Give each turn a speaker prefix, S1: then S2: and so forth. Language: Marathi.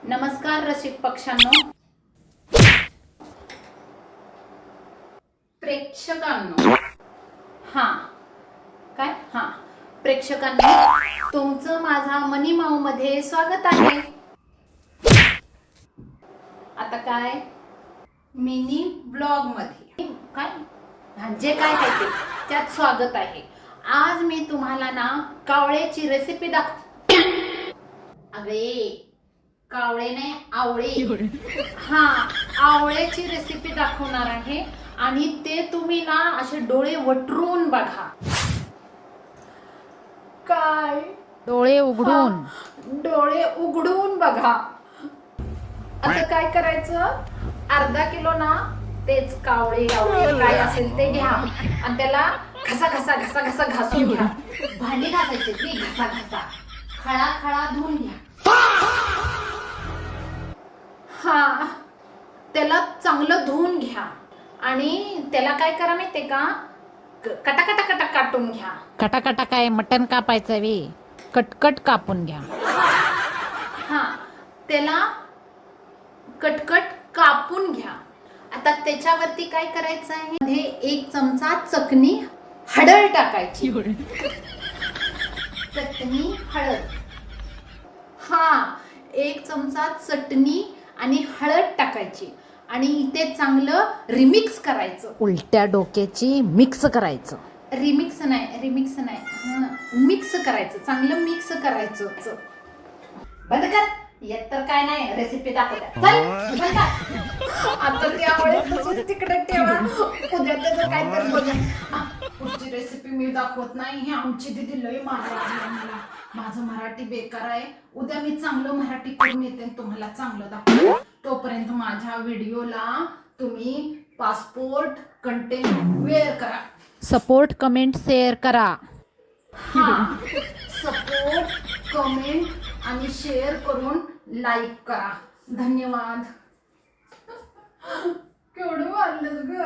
S1: नमस्कार रसिक पक्षांनो, प्रेक्षकांनो, प्रेक्षकांनो, तुमचं माझा मनी माऊ मध्ये स्वागत आहे. आता काय मिनी ब्लॉग मध्ये जे काय आहे ते त्यात स्वागत आहे. आज मी तुम्हाला ना कावळ्याची रेसिपी दाखव. अरे कावळे नाही आवळे, आवळ्याची रेसिपी दाखवणार आहे आणि ते तुम्ही ना असे डोळे वटरून बघा. काय
S2: डोळे उघडून
S1: डोळे उघडून बघा. आता काय करायचं, अर्धा किलो ना तेच कावळे आवळे काय असेल ते घ्या आणि त्याला घसा घसा घसा घसा घासून घ्या. भांडी घासायची ती घसा घसा खळा खळा धुवून घ्या. त्याला चांगलं धुवून घ्या आणि त्याला काय करा माहितीये का, कटा कटा कटा काटून घ्या.
S2: कटाकटा काय मटण कापायचं वे, कटकट कापून घ्या.
S1: त्याला कटकट कापून घ्या. आता त्याच्यावरती काय करायचं आहे, मध्ये 1 चमचा चटणी हळद टाकायची. चटणी हळद 1 चमचा चटणी आणि हळद टाकायची आणि ते चांगलं रिमिक्स करायचं.
S2: उलट्या डोक्याची मिक्स करायचं.
S1: रिमिक्स नाही मिक्स करायचं, चांगलं मिक्स करायचं. बंद कर, येत तर काय नाही रेसिपी दाखवते. चल बंद कर. आता त्यामुळे तिकडे ठेवा, उद्या त्याचं काय तर बघा. पुढची रेसिपी मी दाखवत नाही. ही आमची दीदी लय मला माझं मराठी बेकार आहे. उद्या मी चांगलं मराठी करून येते तुम्हाला चांगलं दाखवते. तोपर्यंत माझ्या व्हिडिओला तुम्ही पासपोर्ट कंटेंट वेअर करा.
S2: सपोर्ट कमेंट शेअर करा.
S1: सपोर्ट कमेंट आणि शेअर करून लाईक करा. धन्यवाद. केवढं वाढलं ग.